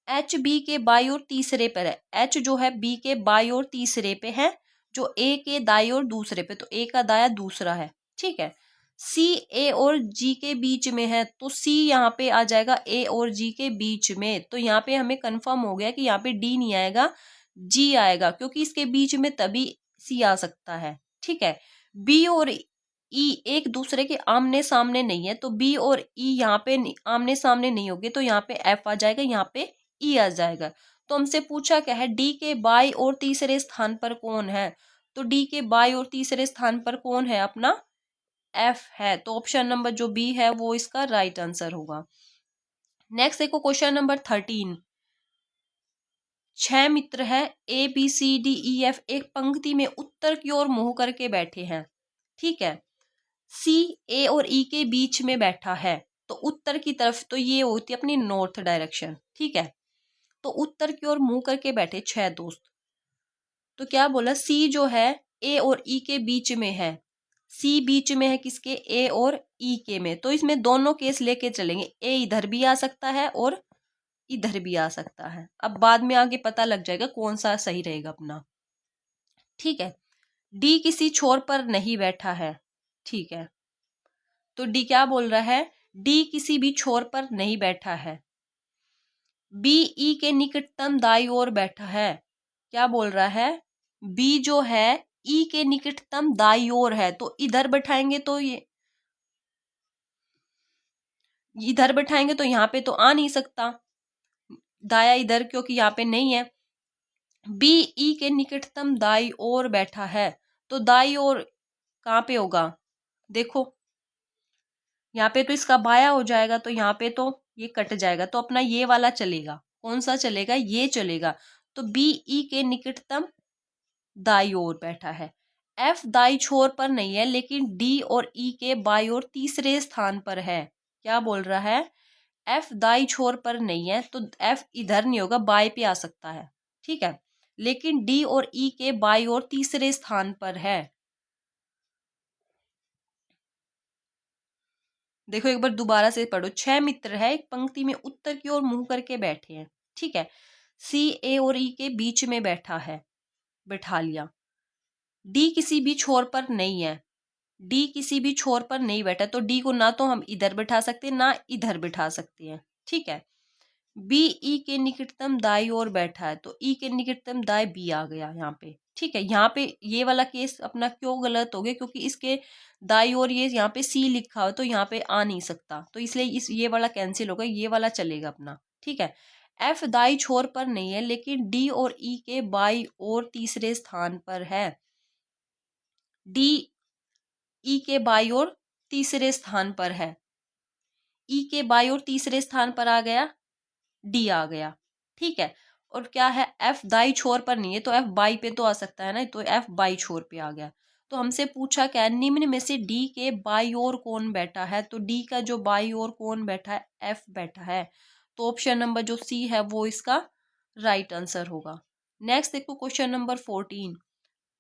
एच बी के बाई और तीसरे पर है, एच जो है बी के बाई और तीसरे पे है, जो ए के दाई और दूसरे पे, तो ए का दाया दूसरा है, ठीक है। सी ए और जी के बीच में है, तो सी यहाँ पे आ जाएगा ए और जी के बीच में, तो यहाँ पे हमें कंफर्म हो गया कि यहाँ पे डी नहीं आएगा, जी आएगा, क्योंकि इसके बीच में तभी सी आ सकता है, ठीक है। बी और ई एक दूसरे के आमने सामने नहीं है, तो बी और ई यहाँ पे आमने सामने नहीं होगे, तो यहाँ पे एफ आ जाएगा, यहाँ पे ई आ जाएगा। तो हमसे पूछा क्या है, डी के बाई और तीसरे स्थान पर कौन है, तो डी के बाई और तीसरे स्थान पर कौन है, अपना एफ है, तो ऑप्शन नंबर जो बी है वो इसका राइट आंसर होगा। नेक्स्ट देखो क्वेश्चन नंबर 13। 6 मित्र है, A B C D E F एक पंक्ति में उत्तर की ओर मुंह करके बैठे हैं, ठीक है। सी ए और ई के बीच में बैठा है, तो उत्तर की तरफ, तो ये होती है अपनी नॉर्थ डायरेक्शन, ठीक है। तो उत्तर की ओर मुंह करके बैठे 6 दोस्त, तो क्या बोला, सी जो है ए और ई के बीच में है, सी बीच में है किसके, ए और ई के में, तो इसमें दोनों केस लेके चलेंगे, ए इधर भी आ सकता है और इधर भी आ सकता है। अब बाद में आगे पता लग जाएगा कौन सा सही रहेगा अपना, ठीक है। डी किसी छोर पर नहीं बैठा है, ठीक है। तो डी क्या बोल रहा है, डी किसी भी छोर पर नहीं बैठा है। बी ई के निकटतम दाई ओर बैठा है, क्या बोल रहा है, बी जो है ई के निकटतम दाई ओर है, तो इधर बैठाएंगे तो ये इधर बैठाएंगे तो यहाँ पे तो आ नहीं सकता, दाया इधर क्योंकि यहाँ पे नहीं है। बी ई के निकटतम दाई ओर बैठा है, तो दाई ओर कहाँ पे होगा, देखो यहाँ पे तो इसका बाया हो जाएगा, तो यहाँ पे तो ये कट जाएगा, तो अपना ये वाला चलेगा, कौन सा चलेगा, ये चलेगा। तो बी ई के निकटतम दाई ओर बैठा है। एफ दाई छोर पर नहीं है, लेकिन डी और ई के बाई ओर तीसरे स्थान पर है, क्या बोल रहा है, एफ दाई छोर पर नहीं है, तो एफ इधर नहीं होगा, बाई पे आ सकता है, ठीक है। लेकिन डी और ई के बाई ओर तीसरे स्थान पर है। देखो एक बार दोबारा से पढ़ो, 6 मित्र है, एक पंक्ति में उत्तर की ओर मुंह करके बैठे हैं, ठीक है। सी ए और ई के बीच में बैठा है, बैठा लिया। डी किसी भी छोर पर नहीं है, डी किसी भी छोर पर नहीं बैठा, तो डी को ना तो हम इधर बैठा सकते हैं ना इधर बैठा सकते हैं, ठीक है। बी ई के निकटतम दाई ओर बैठा है, तो ई के निकटतम दाई बी आ गया यहाँ पे, ठीक है। यहाँ पे ये वाला केस अपना क्यों गलत हो गया, क्योंकि इसके दाई ओर ये यहाँ पे सी लिखा हो, तो यहाँ पे आ नहीं सकता, तो इसलिए इस ये वाला कैंसिल होगा, ये वाला चलेगा अपना, ठीक है। एफ दाई छोर पर नहीं है, लेकिन डी और ई के बाई और तीसरे स्थान पर है। डी ई के बाई और तीसरे स्थान पर है, ई के बाई और तीसरे स्थान पर आ गया, डी आ गया, ठीक है। और क्या है, एफ दाई छोर पर नहीं है, तो एफ बाई पे तो आ सकता है ना, तो एफ बाई छोर पे आ गया। तो हमसे पूछा क्या है, निम्न में से डी के बाई ओर कौन बैठा है, तो डी का जो बाई ओर कौन बैठा है, एफ बैठा है, तो ऑप्शन नंबर जो सी है वो इसका राइट आंसर होगा। नेक्स्ट देखो क्वेश्चन नंबर 14।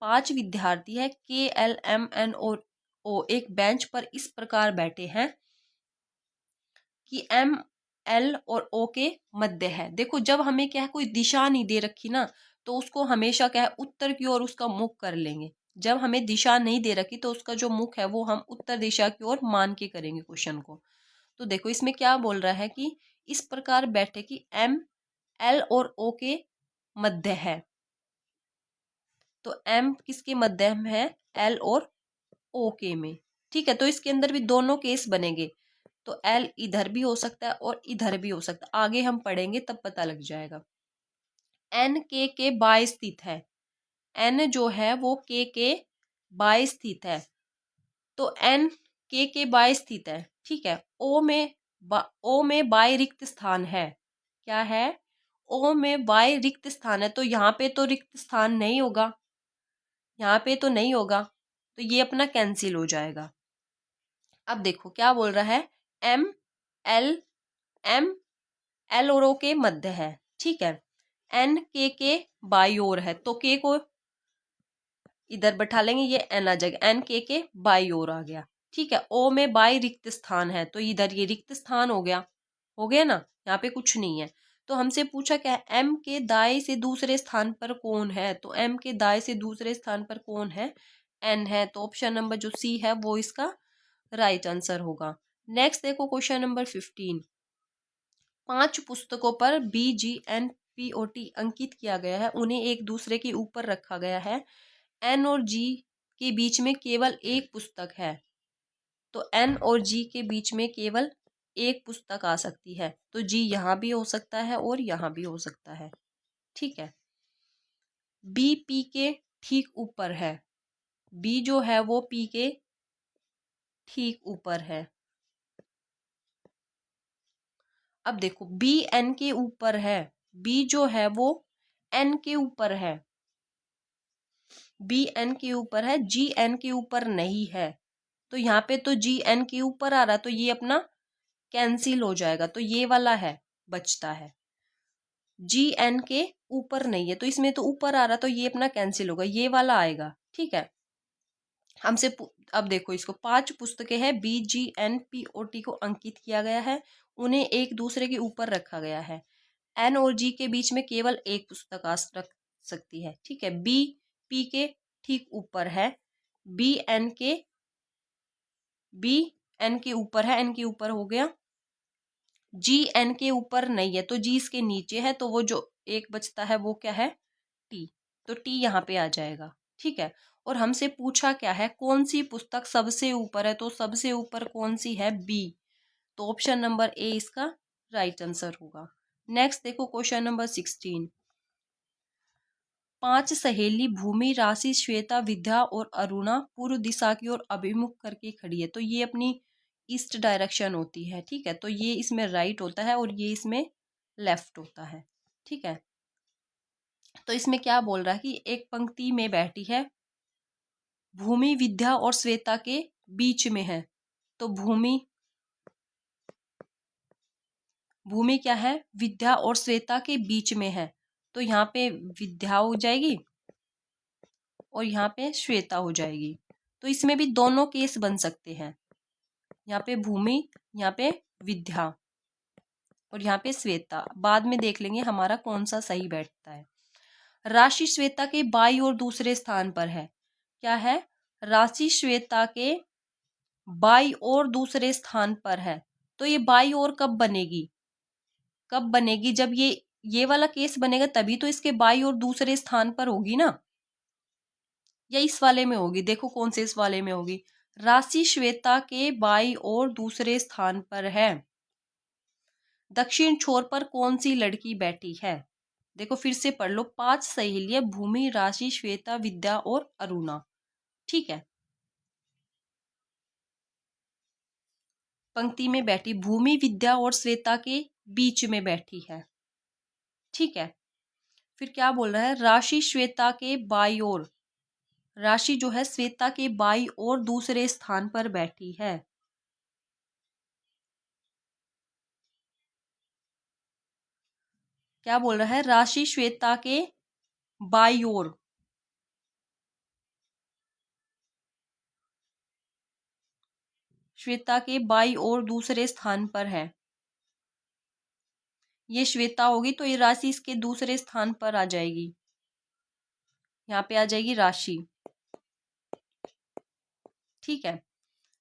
5 विद्यार्थी है, के एल एम एन और ओ एक बेंच पर इस प्रकार बैठे हैं, कि एम एल और ओ के मध्य है। देखो जब हमें क्या है कोई दिशा नहीं दे रखी ना, तो उसको हमेशा क्या है उत्तर की ओर उसका मुख कर लेंगे। जब हमें दिशा नहीं दे रखी तो उसका जो मुख है वो हम उत्तर दिशा की ओर मान के करेंगे क्वेश्चन को। तो देखो इसमें क्या बोल रहा है कि इस प्रकार बैठे कि एम एल और ओ के मध्य है। तो एम किसके मध्य में है? एल और ओ के में। ठीक है, तो इसके अंदर भी दोनों केस बनेंगे। तो एल इधर भी हो सकता है और इधर भी हो सकता है, आगे हम पढ़ेंगे तब पता लग जाएगा। एन के बाय स्थित है। एन जो है वो के बाय स्थित है। तो एन के बाय स्थित है। ठीक है, ओ में बाय रिक्त स्थान है। क्या है? ओ में बाय रिक्त स्थान है। तो यहाँ पे तो रिक्त स्थान नहीं होगा, यहाँ पे तो नहीं होगा, तो ये अपना कैंसिल हो जाएगा। अब देखो क्या बोल रहा है, एम एल एम एल और ओ के मध्य है। ठीक है, एन के बाई ओर है, तो के को इधर बैठा लेंगे, ये एन आ जाएगा, एन के बाई ओर आ गया। ठीक है, ओ में बाई रिक्त स्थान है, तो इधर ये रिक्त स्थान हो गया। हो गया ना, यहाँ पे कुछ नहीं है। तो हमसे पूछा क्या है, एम के दाएं से दूसरे स्थान पर कौन है? तो एम के दाएं से दूसरे स्थान पर कौन है? एन है। तो ऑप्शन नंबर जो सी है वो इसका राइट आंसर होगा। नेक्स्ट देखो क्वेश्चन नंबर 15। 5 पुस्तकों पर BGNPOT अंकित किया गया है, उन्हें एक दूसरे के ऊपर रखा गया है। एन और जी के बीच में केवल एक पुस्तक है। तो एन और जी के बीच में केवल एक पुस्तक आ सकती है। तो जी यहाँ भी हो सकता है और यहाँ भी हो सकता है। ठीक है, बी पी के ठीक ऊपर है। बी जो है वो पी के ठीक ऊपर है। अब देखो बी एन के ऊपर है, बी जो है वो एन के ऊपर है, बी एन के ऊपर है, जी एन के ऊपर नहीं है। तो यहाँ पे तो जी एन के ऊपर आ रहा है, तो ये अपना कैंसिल हो जाएगा। तो ये वाला है बचता है, जी एन के ऊपर नहीं है, तो इसमें तो ऊपर आ रहा, तो ये अपना कैंसिल होगा, ये वाला आएगा। ठीक है, हमसे अब देखो इसको 5 पुस्तकें हैं, BGNPOT को अंकित किया गया है, उन्हें एक दूसरे के ऊपर रखा गया है। एन और जी के बीच में केवल एक पुस्तक आ रख सकती है। ठीक है, बी पी के ठीक ऊपर है, बी एन के ऊपर है, एन के ऊपर हो गया, जी एन के ऊपर नहीं है, तो जी इसके नीचे है, तो वो जो एक बचता है वो क्या है? टी। तो टी यहाँ पे आ जाएगा। ठीक है, और हमसे पूछा क्या है, कौन सी पुस्तक सबसे ऊपर है? तो सबसे ऊपर कौन सी है? बी। तो ऑप्शन नंबर ए इसका राइट आंसर होगा। नेक्स्ट देखो क्वेश्चन नंबर 16। 5 सहेली भूमि, राशि, श्वेता, विद्या और अरुणा पूर्व दिशा की ओर अभिमुख करके खड़ी है। तो ये अपनी ईस्ट डायरेक्शन होती है। ठीक है, तो ये इसमें राइट होता है और ये इसमें लेफ्ट होता है। ठीक है, तो इसमें क्या बोल रहा है कि एक पंक्ति में बैठी है, भूमि विद्या और श्वेता के बीच में है। तो भूमि भूमि क्या है? विद्या और श्वेता के बीच में है। तो यहाँ पे विद्या हो जाएगी और यहाँ पे श्वेता हो जाएगी। तो इसमें भी दोनों केस बन सकते हैं, यहाँ पे भूमि, यहाँ पे विद्या और यहाँ पे श्वेता। बाद में देख लेंगे हमारा कौन सा सही बैठता है। राशि श्वेता के बाई और दूसरे स्थान पर है। क्या है? राशि श्वेता के बाई और दूसरे स्थान पर है। तो ये बाई और कब बनेगी? कब बनेगी? जब ये वाला केस बनेगा तभी तो इसके बाई और दूसरे स्थान पर होगी ना, या इस वाले में होगी? देखो कौन से इस वाले में होगी। राशि श्वेता के बाई और दूसरे स्थान पर है। दक्षिण छोर पर कौन सी लड़की बैठी है? देखो फिर से पढ़ लो, 5 सहेलियां भूमि, राशि, श्वेता, विद्या और अरुणा। ठीक है, पंक्ति में बैठी, भूमि विद्या और श्वेता के बीच में बैठी है। ठीक है, फिर क्या बोल रहा है, राशि श्वेता के बाई ओर, राशि जो है श्वेता के बाई और दूसरे स्थान पर बैठी है। क्या बोल रहा है, राशि श्वेता के बाई ओर, श्वेता के बाई और दूसरे स्थान पर है। ये श्वेता होगी, तो ये राशि इसके दूसरे स्थान पर आ जाएगी, यहाँ पे आ जाएगी राशि। ठीक है,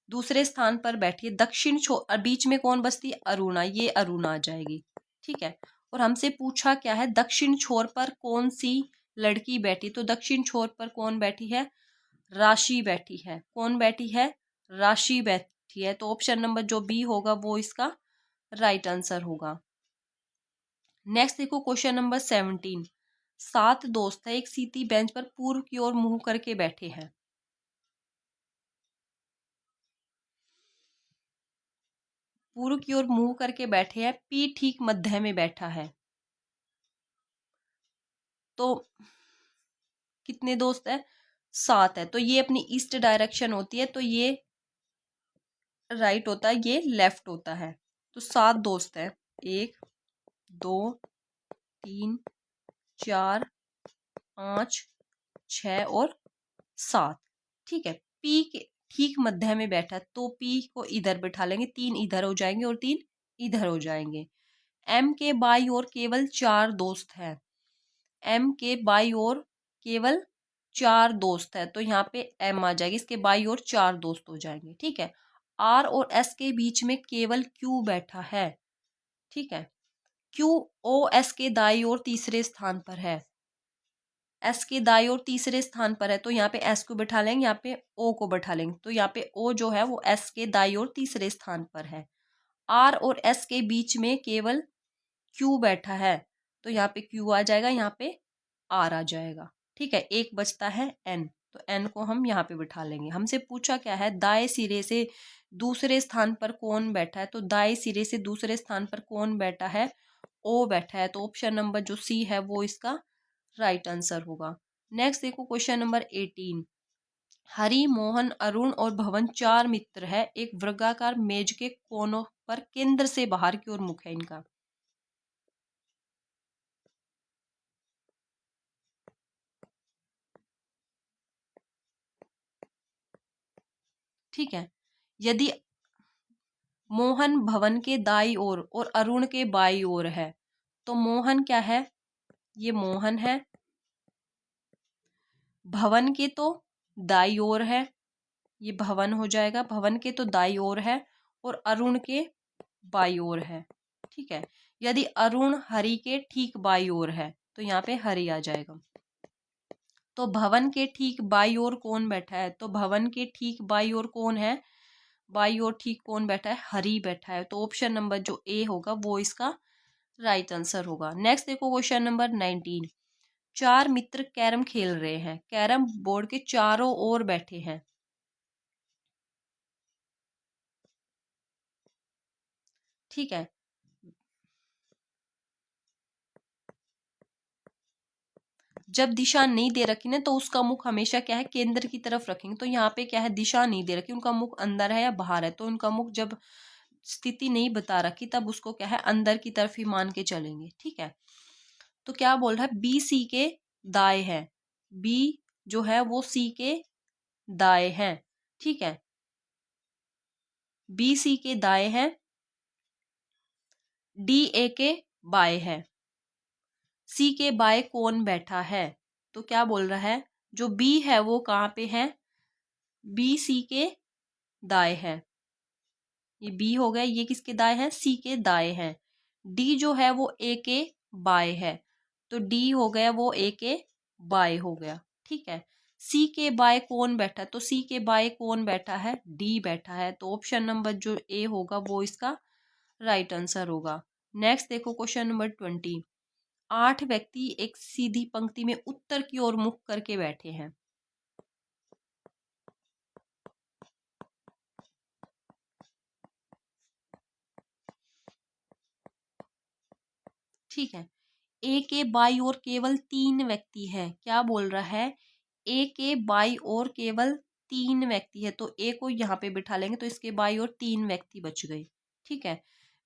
दूसरे स्थान पर बैठी है। दक्षिण छोर बीच में कौन बसती है? अरुणा, ये अरुणा आ जाएगी। ठीक है, और हमसे पूछा क्या है, दक्षिण छोर पर कौन सी लड़की बैठी, तो दक्षिण छोर पर कौन बैठी है? राशि बैठी है। कौन बैठी है? राशि बैठी है। तो ऑप्शन नंबर जो बी होगा वो इसका राइट आंसर होगा। नेक्स्ट देखो क्वेश्चन नंबर 17। 7 दोस्त है, एक सीधी बेंच पर पूर्व की ओर मुंह करके बैठे हैं। पूर्व की ओर मुंह करके बैठे हैं, पी ठीक मध्य में बैठा है। तो कितने दोस्त है? 7 है। तो ये अपनी ईस्ट डायरेक्शन होती है, तो ये राइट होता है, ये लेफ्ट होता है। तो 7 दोस्त है, 1 2 3 4 5 6 और 7। ठीक है, पी के ठीक मध्य में बैठा है, तो पी को इधर बिठा लेंगे, 3 इधर हो जाएंगे और 3 इधर हो जाएंगे। एम के बाई ओर केवल 4 दोस्त है। एम के बाई ओर केवल 4 दोस्त है, तो यहाँ पे एम आ जाएगी, इसके बाई ओर 4 दोस्त हो जाएंगे। ठीक है, आर और एस के बीच में केवल क्यू बैठा है। ठीक है, क्यू ओ एस के दाई ओर तीसरे स्थान पर है। एस के दाई ओर तीसरे स्थान पर है, तो यहाँ पे एस को बैठा लेंगे, यहाँ पे ओ को बैठा लेंगे, तो यहाँ पे ओ जो है वो एस के दाई ओर तीसरे स्थान पर है। आर और एस के बीच में केवल क्यू बैठा है, तो यहाँ पे क्यू आ जाएगा, यहाँ पे आर आ जाएगा। ठीक है, एक बचता है एन, तो एन को हम यहाँ पे बिठा लेंगे। हमसे पूछा क्या है, दाएं सिरे से दूसरे स्थान पर कौन बैठा है, तो दाएं सिरे से दूसरे स्थान पर कौन बैठा है? ओ बैठा है। तो ऑप्शन नंबर जो सी है वो इसका राइट आंसर होगा। नेक्स्ट देखो क्वेश्चन नंबर 18। हरि, मोहन, अरुण और भवन 4 मित्र है, एक वर्गाकार मेज के कोनों पर केंद्र से बाहर की ओर मुख है इनका। ठीक है, यदि मोहन भवन के दाई ओर और अरुण के बाई ओर है, तो मोहन क्या है? ये मोहन है। भवन के तो दाई ओर है, ये भवन हो जाएगा, भवन के तो दाई ओर है, और अरुण के बाई ओर है। ठीक है, यदि अरुण हरि के ठीक बाई ओर है, तो यहाँ पे हरि आ जाएगा। तो भवन के ठीक बाई ओर कौन बैठा है? तो भवन के ठीक बाई ओर कौन है? बाई ओर ठीक कौन बैठा है? हरि बैठा है। तो ऑप्शन नंबर जो ए होगा वो इसका राइट आंसर होगा। नेक्स्ट देखो क्वेश्चन नंबर 19। 4 मित्र कैरम खेल रहे हैं, कैरम बोर्ड के चारों ओर बैठे हैं। ठीक है, जब दिशा नहीं दे रखी ना, तो उसका मुख हमेशा क्या है? केंद्र की तरफ रखेंगे। तो यहाँ पे क्या है, दिशा नहीं दे रखी, उनका मुख अंदर है या बाहर है, तो उनका मुख जब स्थिति नहीं बता रखी तब उसको क्या है, अंदर की तरफ ही मान के चलेंगे। ठीक है, तो क्या बोल रहा है, बी सी के दाएं है। बी जो है वो सी के दाएं है। ठीक है, बी सी के दाएं है, डी ए के बाएं है। सी के बाएं कौन बैठा है? तो क्या बोल रहा है, जो बी है वो कहाँ पे है? बी सी के दाएं है। ये बी हो गया, ये किसके दाएं है? सी के दाएं है। डी जो है वो ए के बाएं है, तो डी हो गया वो ए के बाएं हो गया। ठीक है, सी के बाएं कौन बैठा? तो सी के बाएं कौन बैठा है? डी बैठा है। तो ऑप्शन नंबर जो ए होगा वो इसका राइट आंसर होगा। नेक्स्ट देखो क्वेश्चन नंबर 20। 8 व्यक्ति एक सीधी पंक्ति में उत्तर की ओर मुख करके बैठे हैं। ठीक है, ए के बाई ओर केवल 3 व्यक्ति है। क्या बोल रहा है, ए के बाई ओर केवल 3 व्यक्ति है, तो ए को यहाँ पे बिठा लेंगे, तो इसके बाई ओर 3 व्यक्ति बच गए। ठीक है,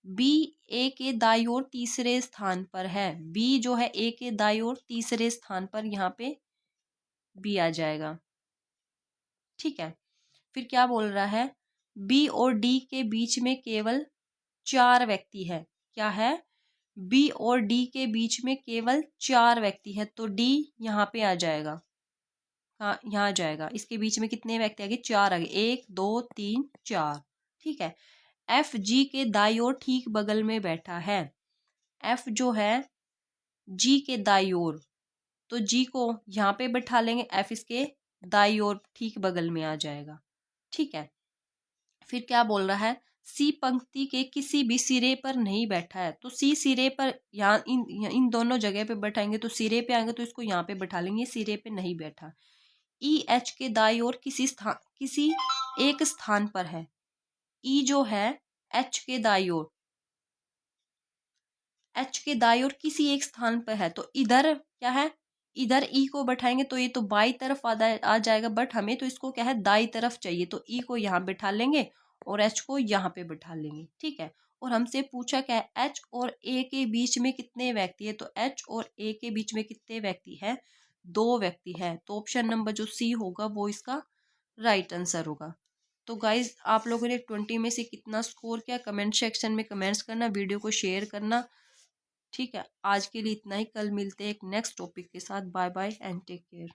बी ए के दाई ओर तीसरे स्थान पर है। बी जो है ए के दाई ओर तीसरे स्थान पर, यहाँ पे बी आ जाएगा। ठीक है, फिर क्या बोल रहा है, बी और डी के बीच में केवल 4 व्यक्ति है। क्या है? बी और डी के बीच में केवल 4 व्यक्ति है, तो डी यहाँ पे आ जाएगा। हाँ, यहाँ आ जाएगा। इसके बीच में कितने व्यक्ति आ गए? 4 आ गए। 1 2 3 4। ठीक है। एफ जी के दाई ओर ठीक बगल में बैठा है। एफ जो है जी के दाई ओर, तो जी को यहाँ पे बैठा लेंगे, एफ इसके दाई ओर ठीक बगल में आ जाएगा। ठीक है। फिर क्या बोल रहा है? सी पंक्ति के किसी भी सिरे पर नहीं बैठा है, तो सी सिरे पर, यहाँ इन दोनों जगह पे बैठाएंगे तो सिरे पे आएंगे, तो इसको यहाँ पे बैठा लेंगे, सिरे पे नहीं बैठा। ई एच के दाई ओर किसी एक स्थान पर है। ई जो है एच के दाई ओर, एच के दाई ओर किसी एक स्थान पर है, तो इधर क्या है? इधर ई को बैठाएंगे तो ये तो बाई तरफ आ जाएगा, बट हमें तो इसको क्या है? दाई तरफ चाहिए, तो ई को यहाँ बैठा लेंगे और एच को यहाँ पे बैठा लेंगे। ठीक है। और हमसे पूछा क्या है? एच और ए के बीच में कितने व्यक्ति है, तो एच और ए के बीच में कितने व्यक्ति है? 2 व्यक्ति है, तो ऑप्शन नंबर जो सी होगा वो इसका राइट आंसर होगा। तो गाइज, आप लोगों ने 20 में से कितना स्कोर किया, कमेंट सेक्शन में कमेंट्स करना, वीडियो को शेयर करना। ठीक है। आज के लिए इतना ही, कल मिलते हैं एक नेक्स्ट टॉपिक के साथ। Bye bye and take care.